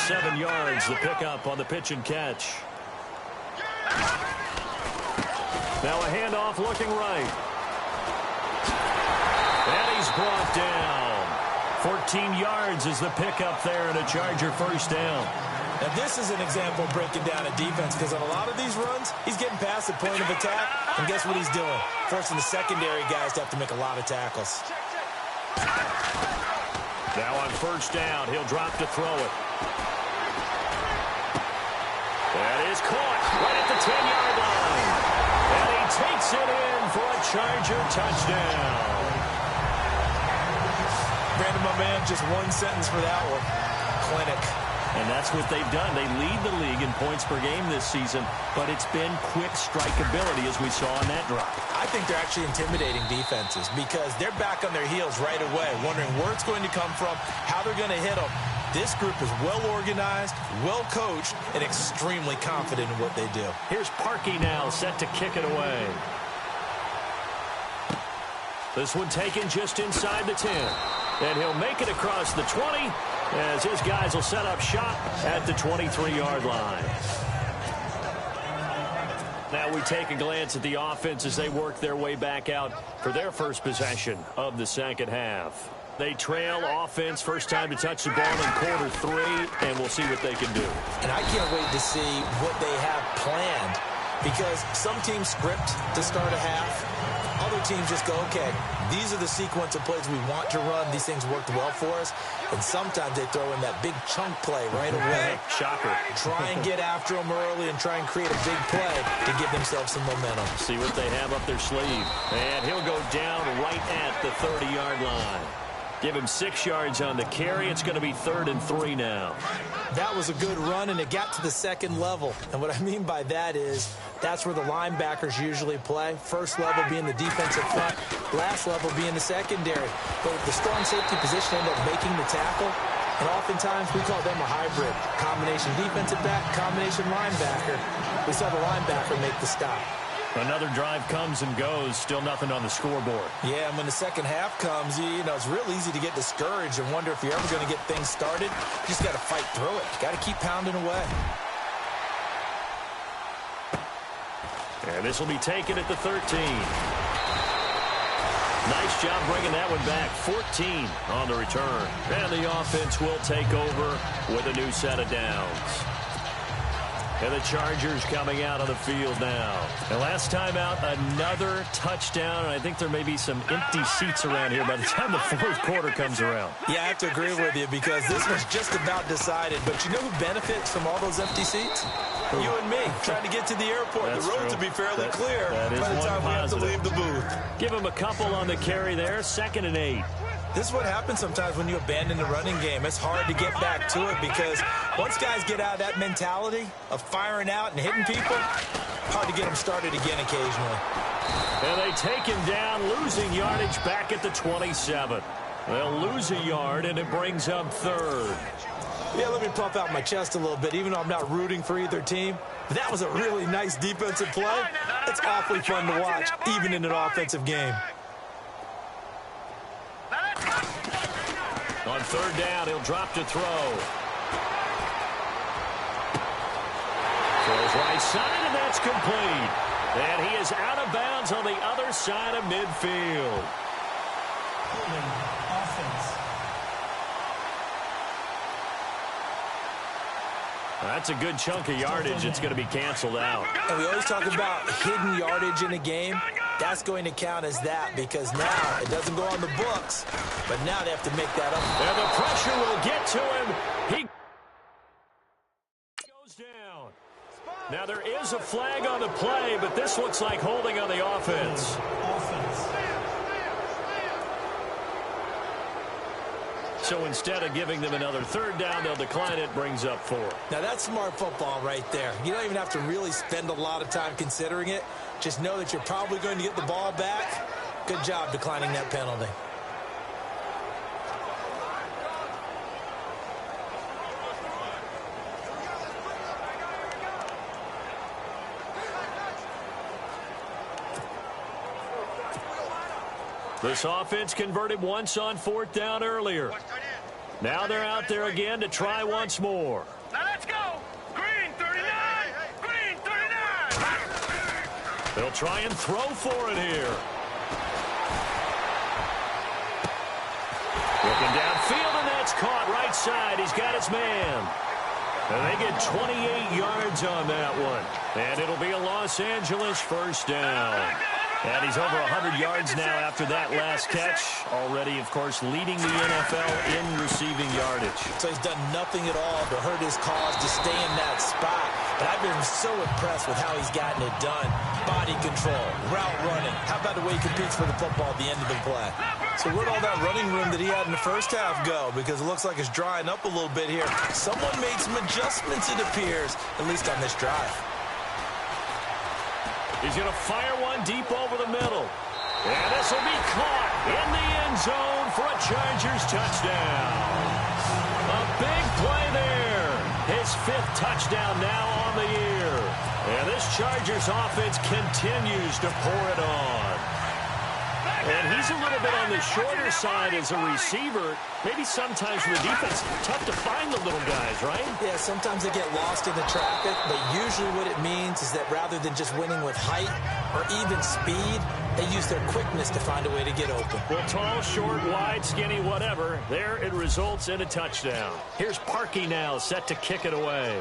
Speaker 3: 7 yards, the pickup on the pitch and catch. Now a handoff looking right. And he's brought down. 14 yards is the pickup there, and a Charger first down.
Speaker 4: Now this is an example of breaking down a defense, because on a lot of these runs, he's getting past the point of attack, and guess what he's doing? Forcing the secondary guys to have to make a lot of tackles.
Speaker 3: Now on first down, he'll drop to throw it. That is caught right at the 10-yard line. And he takes it in for a Charger touchdown.
Speaker 4: Brandon, my man, just one sentence for that one. Clinic.
Speaker 3: And that's what they've done. They lead the league in points per game this season, but it's been quick strikeability as we saw on that drop.
Speaker 4: I think they're actually intimidating defenses because they're back on their heels right away, wondering where it's going to come from, how they're going to hit them. This group is well organized, well coached, and extremely confident in what they do.
Speaker 3: Here's Parkey now, set to kick it away. This one taken just inside the 10. And he'll make it across the 20 as his guys will set up shop at the 23-yard line. Now we take a glance at the offense as they work their way back out for their first possession of the second half. They trail offense, first time to touch the ball in quarter 3, and we'll see what they can do.
Speaker 4: And I can't wait to see what they have planned, because some teams script to start a half. Other teams just go, okay, these are the sequence of plays we want to run. These things worked well for us. And sometimes they throw in that big chunk play right away.
Speaker 3: Shocker.
Speaker 4: Try and get after them early and try and create a big play to give themselves some momentum.
Speaker 3: See what they have up their sleeve. And he'll go down right at the 30-yard line. Give him 6 yards on the carry. It's going to be 3rd and 3 now.
Speaker 4: That was a good run, and it got to the second level. And what I mean by that is that's where the linebackers usually play. First level being the defensive front, last level being the secondary. But the strong safety position ended up making the tackle. And oftentimes we call them a hybrid. Combination defensive back, combination linebacker. We saw the linebacker make the stop.
Speaker 3: Another drive comes and goes, still nothing on the scoreboard.
Speaker 4: Yeah, and when the second half comes, you know, it's real easy to get discouraged and wonder if you're ever going to get things started. You just got to fight through it. Got to keep pounding away.
Speaker 3: And this will be taken at the 13. Nice job bringing that one back. 14 on the return. And the offense will take over with a new set of downs. And the Chargers coming out on the field now. And last time out, another touchdown. And I think there may be some empty seats around here by the time the fourth quarter comes around.
Speaker 4: Yeah, I have to agree with you because this was just about decided. But you know who benefits from all those empty seats? You and me, trying to get to the airport.
Speaker 3: That's
Speaker 4: the roads
Speaker 3: true.
Speaker 4: will be fairly clear
Speaker 3: by the time
Speaker 4: we have to leave the booth.
Speaker 3: Give him a couple on the carry there. 2nd and 8.
Speaker 4: This is what happens sometimes when you abandon the running game. It's hard to get back to it because once guys get out of that mentality of firing out and hitting people, hard to get them started again occasionally.
Speaker 3: And they take him down, losing yardage back at the 27. They'll lose a yard, and it brings up 3rd.
Speaker 4: Yeah, let me puff out my chest a little bit, even though I'm not rooting for either team. But that was a really nice defensive play. It's awfully fun to watch, even in an offensive game.
Speaker 3: On 3rd down, he'll drop to throw. Throws right side, and that's complete. And he is out of bounds on the other side of midfield.
Speaker 7: Offense.
Speaker 3: That's a good chunk of yardage. It's going to be canceled out.
Speaker 4: And we always talk about hidden yardage in a game. That's going to count as that because now it doesn't go on the books, but now they have to make that up.
Speaker 3: And the pressure will get to him. He goes down. Now there is a flag on the play, but this looks like holding on the offense.
Speaker 7: Offense.
Speaker 3: So instead of giving them another 3rd down, they'll decline it, brings up 4.
Speaker 4: Now that's smart football right there. You don't even have to really spend a lot of time considering it. Just know that you're probably going to get the ball back. Good job declining that penalty.
Speaker 3: This offense converted once on 4th down earlier. Now they're out there again to try once more.
Speaker 6: Now let's go. Green 39. Green 39.
Speaker 3: They'll try and throw for it here. Looking downfield, and that's caught right side. He's got his man. And they get 28 yards on that one. And it'll be a Los Angeles first down. And he's over 100 yards now after that last catch. Already, of course, leading the NFL in receiving yardage.
Speaker 4: So he's done nothing at all to hurt his cause to stay in that spot. But I've been so impressed with how he's gotten it done. Body control, route running. How about the way he competes for the football at the end of the play? So where'd all that running room that he had in the first half go? Because it looks like it's drying up a little bit here. Someone made some adjustments, it appears, at least on this drive.
Speaker 3: He's going to fire one deep over the middle. And this will be caught in the end zone for a Chargers touchdown. A big play there. His 5th touchdown now on the year. And this Chargers offense continues to pour it on. And he's a little bit on the shorter side as a receiver. Maybe sometimes for the defense, tough to find the little guys, right?
Speaker 4: Yeah, sometimes they get lost in the traffic, but usually what it means is that rather than just winning with height or even speed, they use their quickness to find a way to get open.
Speaker 3: Well, tall, short, wide, skinny, whatever. There it results in a touchdown. Here's Parkey now, set to kick it away.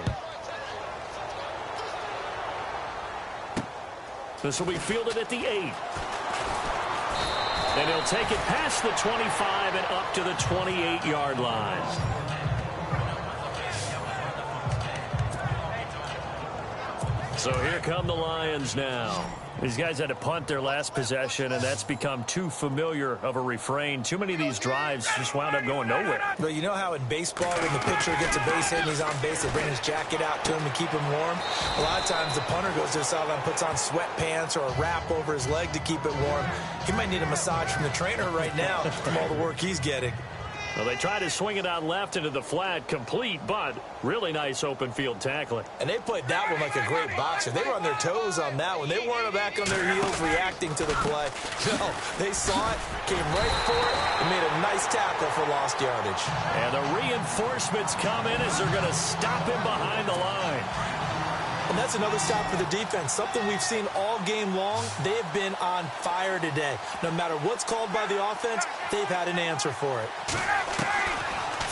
Speaker 3: This will be fielded at the 8. And he'll take it past the 25 and up to the 28-yard line. So here come the Lions now. These guys had to punt their last possession, and that's become too familiar of a refrain. Too many of these drives just wound up going nowhere.
Speaker 4: But you know how in baseball, when the pitcher gets a base hit and he's on base, they bring his jacket out to him to keep him warm? A lot of times the punter goes to the sideline, puts on sweatpants or a wrap over his leg to keep it warm. He might need a massage from the trainer right now from all the work he's getting.
Speaker 3: Well, they tried to swing it out left into the flat, complete, but really nice open field tackling.
Speaker 4: And they played that one like a great boxer. They were on their toes on that one. They weren't back on their heels reacting to the play. No, they saw it, came right for it, and made a nice tackle for lost yardage.
Speaker 3: And the reinforcements come in as they're going to stop him behind the line.
Speaker 4: And that's another stop for the defense. Something we've seen all game long. They have been on fire today. No matter what's called by the offense, they've had an answer for it.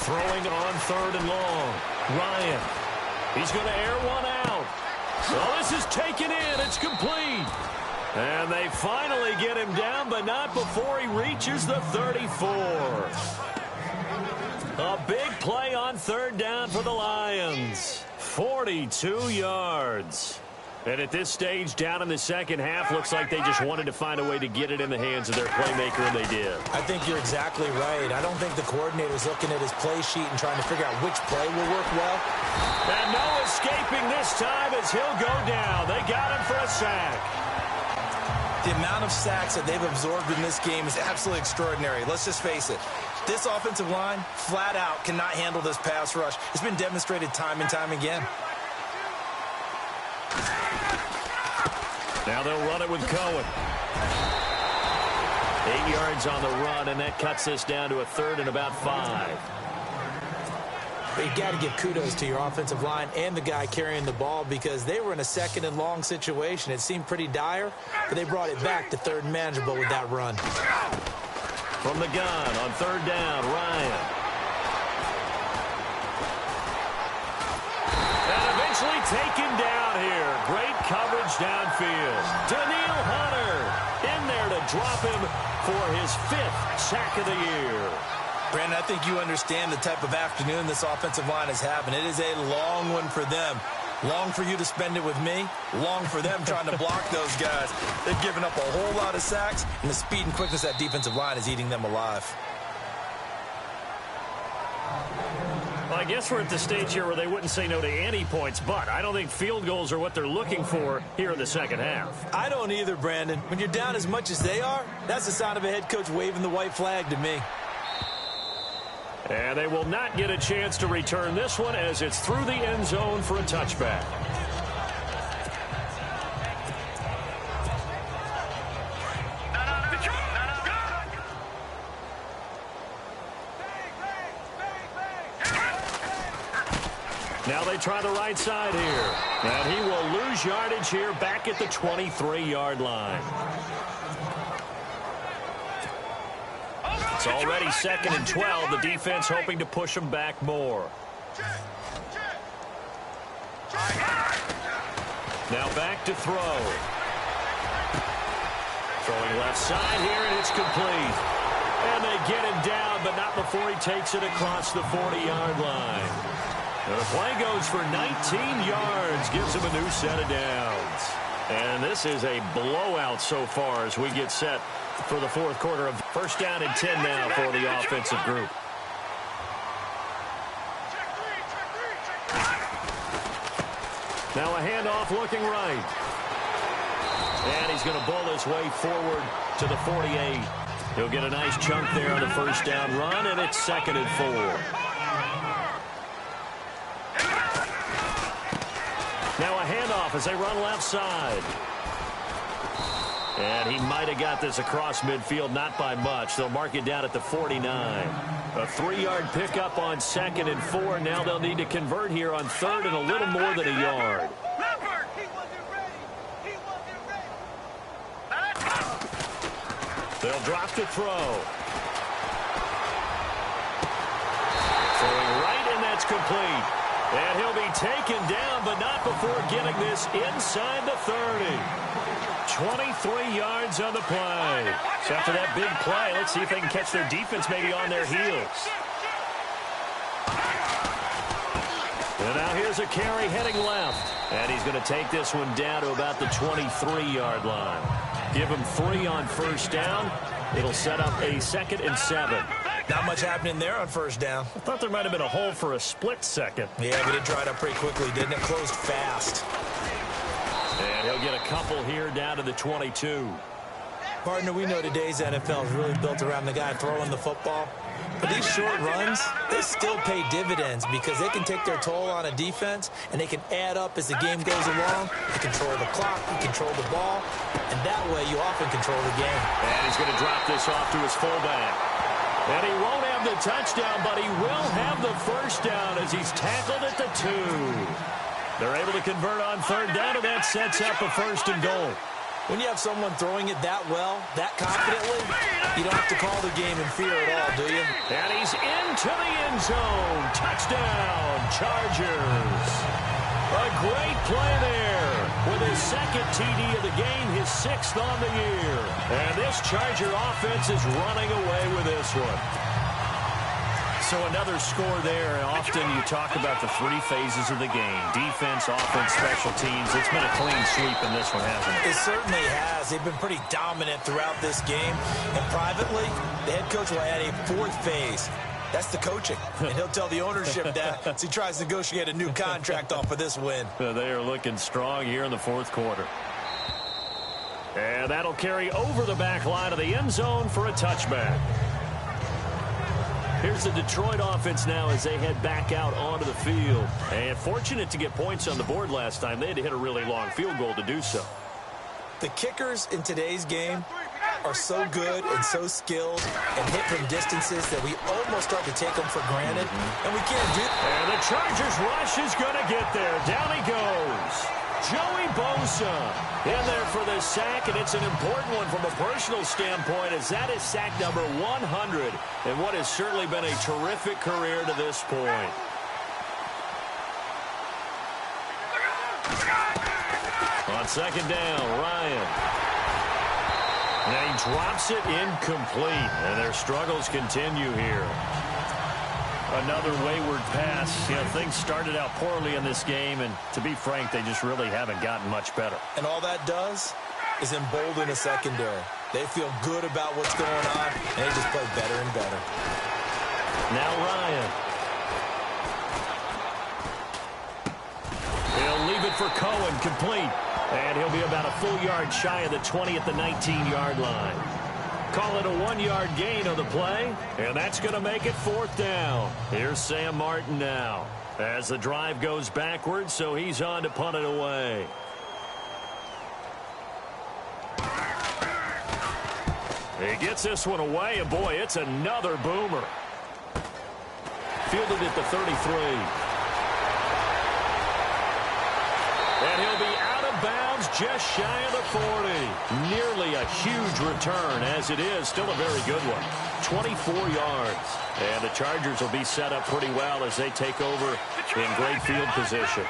Speaker 3: Throwing on 3rd and long. Ryan. He's going to air one out. Well, this is taken in. It's complete. And they finally get him down, but not before he reaches the 34. A big play on 3rd down for the Lions. 42 yards. And at this stage, down in the second half, looks like they just wanted to find a way to get it in the hands of their playmaker, and they did.
Speaker 4: I think you're exactly right. I don't think the coordinator's looking at his play sheet and trying to figure out which play will work well.
Speaker 3: And no escaping this time as he'll go down. They got him for a sack.
Speaker 4: The amount of sacks that they've absorbed in this game is absolutely extraordinary. Let's just face it. This offensive line, flat out, cannot handle this pass rush. It's been demonstrated time and time again.
Speaker 3: Now they'll run it with Cohen. 8 yards on the run, and that cuts this down to a 3rd and about 5.
Speaker 4: But you've got to give kudos to your offensive line and the guy carrying the ball because they were in a 2nd and long situation. It seemed pretty dire, but they brought it back to 3rd and manageable with that run.
Speaker 3: From the gun on 3rd down, Ryan. And eventually taken down here. Great coverage downfield. Daniil Hunter in there to drop him for his 5th sack of the year.
Speaker 4: Brandon, I think you understand the type of afternoon this offensive line is having. It is a long one for them. Long for you to spend it with me. Long for them trying to block those guys. They've given up a whole lot of sacks, and the speed and quickness of that defensive line is eating them alive.
Speaker 3: Well, I guess we're at the stage here where they wouldn't say no to any points, but I don't think field goals are what they're looking for here in the second half.
Speaker 4: I don't either, Brandon. When you're down as much as they are, that's the sign of a head coach waving the white flag to me.
Speaker 3: And they will not get a chance to return this one as it's through the end zone for a touchback. Now they try the right side here. And he will lose yardage here back at the 23-yard line. It's already 2nd and 12. The defense hoping to push them back more. Now back to throw. Throwing left side here, and it's complete. And they get him down, but not before he takes it across the 40-yard line. And the play goes for 19 yards, gives him a new set of downs. And this is a blowout so far as we get set for the fourth quarter of 1st down and 10 now for the offensive group. Now a handoff looking right. And he's going to bull his way forward to the 48. He'll get a nice chunk there on the 1st down run, and it's 2nd and 4. Now a handoff as they run left side. And he might have got this across midfield, not by much. They'll mark it down at the 49. A 3-yard pickup on 2nd and 4. Now they'll need to convert here on 3rd and a little more than a yard. They'll drop to throw. Throwing right, and that's complete. And he'll be taken down, but not before getting this inside the 30. 23 yards on the play. So after that big play, let's see if they can catch their defense maybe on their heels. And now here's a carry heading left. And he's going to take this one down to about the 23-yard line. Give him 3 on 1st down. It'll set up a 2nd and 7.
Speaker 4: Not much happening there on 1st down.
Speaker 3: I thought there might have been a hole for a split second.
Speaker 4: Yeah, but it dried up pretty quickly, didn't it? Closed fast.
Speaker 3: And he'll get a couple here down to the 22.
Speaker 4: Partner, we know today's NFL is really built around the guy throwing the football. But these short runs, they still pay dividends because they can take their toll on a defense, and they can add up as the game goes along. You control the clock, you control the ball, and that way you often control the game.
Speaker 3: And he's going to drop this off to his fullback. And he won't have the touchdown, but he will have the 1st down as he's tackled at the 2. They're able to convert on 3rd down, and that sets up a 1st and goal.
Speaker 4: When you have someone throwing it that well, that confidently, you don't have to call the game in fear at all, do you?
Speaker 3: And he's into the end zone. Touchdown, Chargers. A great play there with his 2nd TD of the game, his 6th on the year. And this Charger offense is running away with this one. So another score there. Often you talk about the 3 phases of the game. Defense, offense, special teams. It's been a clean sweep in this one, hasn't it?
Speaker 4: It certainly has. They've been pretty dominant throughout this game. And privately, the head coach will add a 4th phase. That's the coaching. And he'll tell the ownership that as he tries to negotiate a new contract off of this win.
Speaker 3: They are looking strong here in the 4th quarter. And that'll carry over the back line of the end zone for a touchback. Here's the Detroit offense now as they head back out onto the field. And fortunate to get points on the board last time. They had to hit a really long field goal to do so.
Speaker 4: The kickers in today's game are so good and so skilled and hit from distances that we almost start to take them for granted. And we can't do that.
Speaker 3: And the Chargers rush is going to get there. Down he goes. Joey Bosa in there for the sack, and it's an important one from a personal standpoint as that is sack number 100 and what has certainly been a terrific career to this point. On 2nd down, Ryan. And he drops it incomplete, and their struggles continue here. Another wayward pass. You know, things started out poorly in this game, and to be frank, they just really haven't gotten much better.
Speaker 4: And all that does is embolden a secondary. They feel good about what's going on, and they just play better and better.
Speaker 3: Now Ryan. He'll leave it for Cohen, complete. And he'll be about a full yard shy of the 20 at the 19-yard line. Call it a 1-yard gain on the play, and that's going to make it 4th down. Here's Sam Martin now as the drive goes backwards, so he's on to punt it away. He gets this one away, and boy, it's another boomer. Fielded at the 33. he'll be out of bounds just shy of the 40. Nearly a huge return as it is. Still a very good one. 24 yards. And the Chargers will be set up pretty well as they take over in great field position.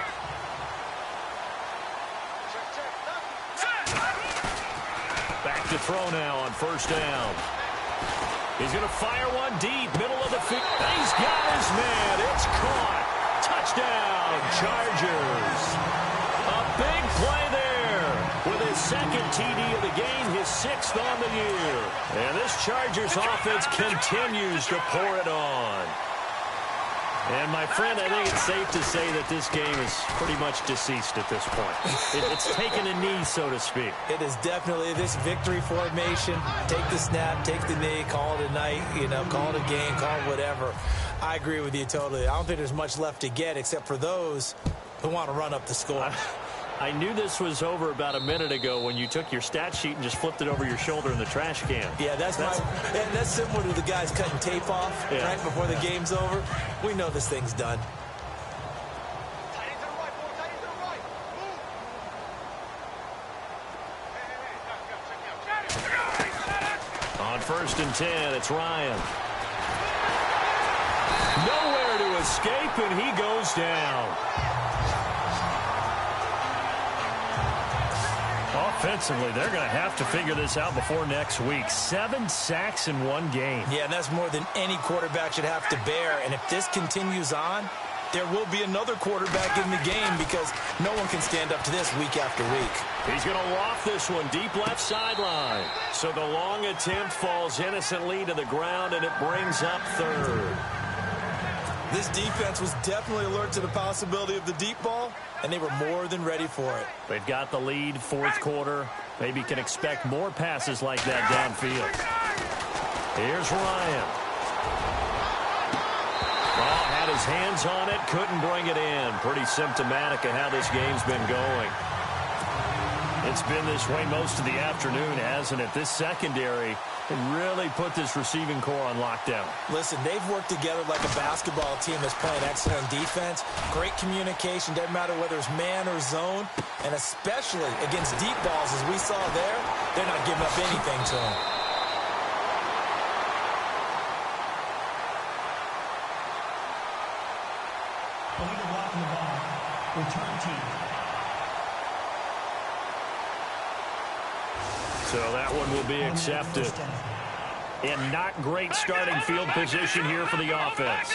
Speaker 3: Back to throw now on first down. He's going to fire one deep, middle of the field. He's got his man. It's caught. Touchdown, Chargers. A big play there with his second TD of the game, his 6th on the year. And this Chargers offense continues to pour it on. And, my friend, I think it's safe to say that this game is pretty much deceased at this point. It's taken a knee, so to speak.
Speaker 4: It is definitely this victory formation. Take the snap, take the knee, call it a night, call it a game, call it whatever. I agree with you totally. I don't think there's much left to get except for those who want to run up the score.
Speaker 3: I knew this was over about a minute ago when you took your stat sheet and just flipped it over your shoulder in the trash can.
Speaker 4: Yeah, that's similar to the guys cutting tape off right before the game's over. We know this thing's done.
Speaker 3: On 1st and 10, it's Ryan. Nowhere to escape, and he goes down. Offensively, they're going to have to figure this out before next week. 7 sacks in one game.
Speaker 4: Yeah, and that's more than any quarterback should have to bear. And if this continues on, there will be another quarterback in the game because no one can stand up to this week after week.
Speaker 3: He's going to loft this one deep left sideline. So the long attempt falls innocently to the ground, and it brings up 3rd.
Speaker 4: This defense was definitely alert to the possibility of the deep ball, and they were more than ready for it.
Speaker 3: They've got the lead, 4th quarter. Maybe can expect more passes like that downfield. Here's Ryan. Oh, had his hands on it, couldn't bring it in. Pretty symptomatic of how this game's been going. It's been this way most of the afternoon, hasn't it? This secondary really put this receiving core on lockdown.
Speaker 4: Listen, they've worked together like a basketball team that's playing excellent defense. Great communication, doesn't matter whether it's man or zone. And especially against deep balls, as we saw there, they're not giving up anything to them.
Speaker 7: Illegal blocking the ball. Return team.
Speaker 3: So that one will be accepted. And not great starting field position here for the offense.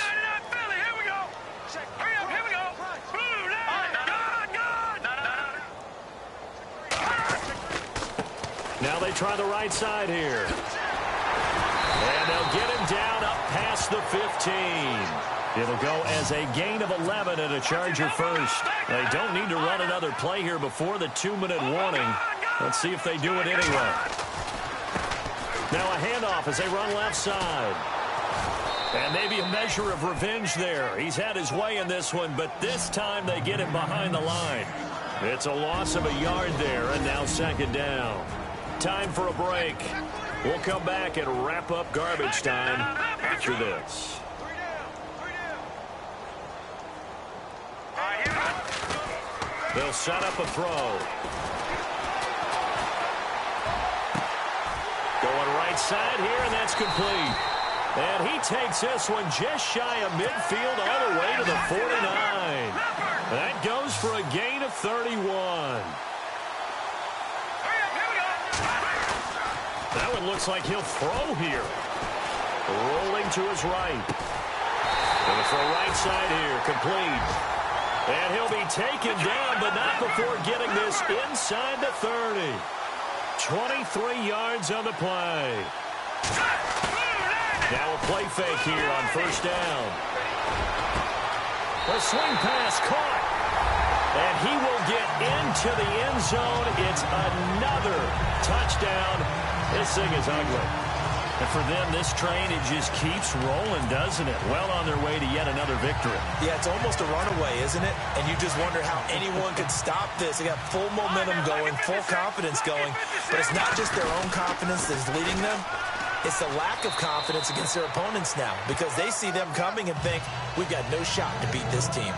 Speaker 3: Now they try the right side here. And they'll get him down up past the 15. It'll go as a gain of 11 and a Charger first. They don't need to run another play here before the 2-minute warning. Let's see if they do it anyway. Now a handoff as they run left side. And maybe a measure of revenge there. He's had his way in this one, but this time they get him behind the line. It's a loss of a yard there, and now 2nd down. Time for a break. We'll come back and wrap up garbage time after this. They'll set up a throw. Going right side here, and that's complete. And he takes this one just shy of midfield all the way to the 49. That goes for a gain of 31. That one looks like he'll throw here. Rolling to his right. Going for a right side here, complete. And he'll be taken down, but not before getting this inside the 30. 23 yards on the play. Now a play fake here on first down. A swing pass caught. And he will get into the end zone. It's another touchdown. This thing is ugly. And for them, this train, it just keeps rolling, doesn't it? Well on their way to yet another victory.
Speaker 4: Yeah, it's almost a runaway, isn't it? And you just wonder how anyone could stop this. They got full momentum going, full confidence going. But it's not just their own confidence that's leading them. It's the lack of confidence against their opponents now because they see them coming and think, we've got no shot to beat this team.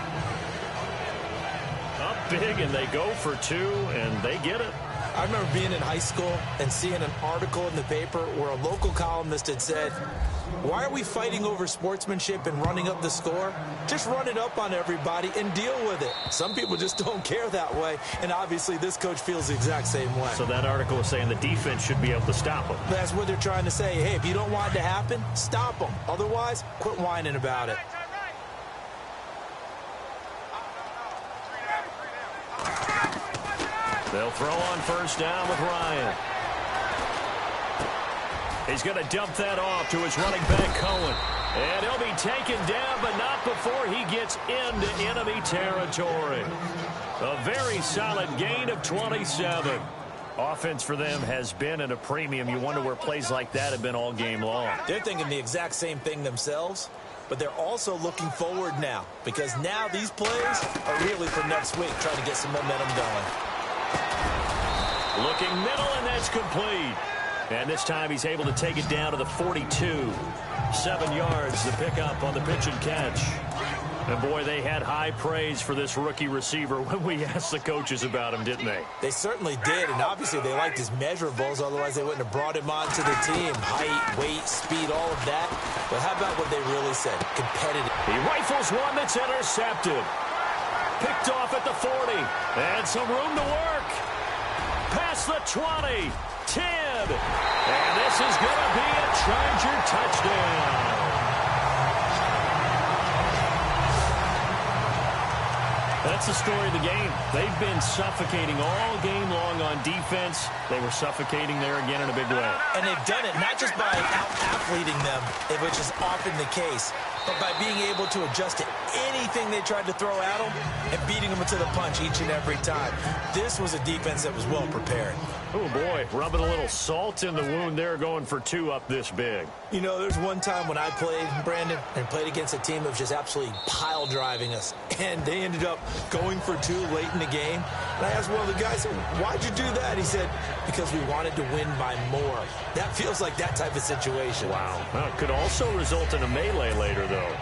Speaker 3: Up big, and they go for two, and they get it.
Speaker 4: I remember being in high school and seeing an article in the paper where a local columnist had said, why are we fighting over sportsmanship and running up the score? Just run it up on everybody and deal with it. Some people just don't care that way, and obviously this coach feels the exact same way.
Speaker 3: So that article is saying the defense should be able to stop them.
Speaker 4: That's what they're trying to say. Hey, if you don't want it to happen, stop them. Otherwise, quit whining about it.
Speaker 3: They'll throw on first down with Ryan. He's going to dump that off to his running back, Cohen. And he'll be taken down, but not before he gets into enemy territory. A very solid gain of 27. Offense for them has been at a premium. You wonder where plays like that have been all game long.
Speaker 4: They're thinking the exact same thing themselves, but they're also looking forward now, because now these plays are really for next week, trying to get some momentum going.
Speaker 3: Looking middle, and that's complete. And this time he's able to take it down to the 42. 7 yards, the pickup on the pitch and catch. And, boy, they had high praise for this rookie receiver when we asked the coaches about him, didn't they?
Speaker 4: They certainly did, and obviously they liked his measurables, otherwise they wouldn't have brought him onto the team. Height, weight, speed, all of that. But how about what they really said? Competitive.
Speaker 3: He rifles one that's intercepted. Picked off at the 40. And some room to work. Past the 20. 10. And this is going to be a Charger touchdown. That's the story of the game. They've been suffocating all game long on defense. They were suffocating there again in a big way.
Speaker 4: And they've done it not just by out-athleting them, which is often the case, but by being able to adjust to anything they tried to throw at them and beating them to the punch each and every time. This was a defense that was well prepared.
Speaker 3: Oh, boy, rubbing a little salt in the wound there, going for two up this big.
Speaker 4: You know, there's one time when I played, Brandon, and played against a team that was just absolutely pile driving us, and they ended up going for two late in the game. And I asked one of the guys, why'd you do that? He said, because we wanted to win by more. That feels like that type of situation.
Speaker 3: Wow. Well, it could also result in a melee later, though.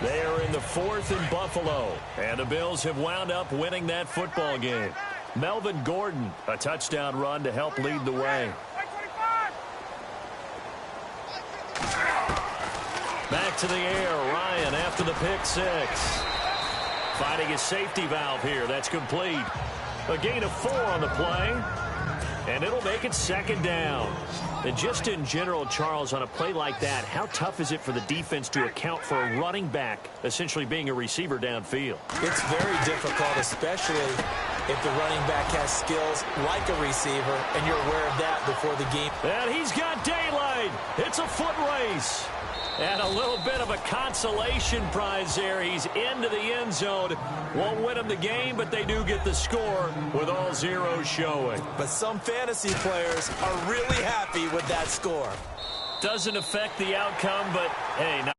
Speaker 3: They are in the 4th in Buffalo, and the Bills have wound up winning that football game. Melvin Gordon, a touchdown run to help lead the way. Back to the air, Ryan after the pick six. Finding his safety valve here, that's complete. A gain of 4 on the play, and it'll make it 2nd down. And just in general, Charles, on a play like that, how tough is it for the defense to account for a running back essentially being a receiver downfield?
Speaker 4: It's very difficult, especially if the running back has skills like a receiver, and you're aware of that before the game.
Speaker 3: And he's got daylight. It's a foot race. And a little bit of a consolation prize there. He's into the end zone. Won't win them the game, but they do get the score with all zeros showing.
Speaker 4: But some fantasy players are really happy with that score.
Speaker 3: Doesn't affect the outcome, but hey,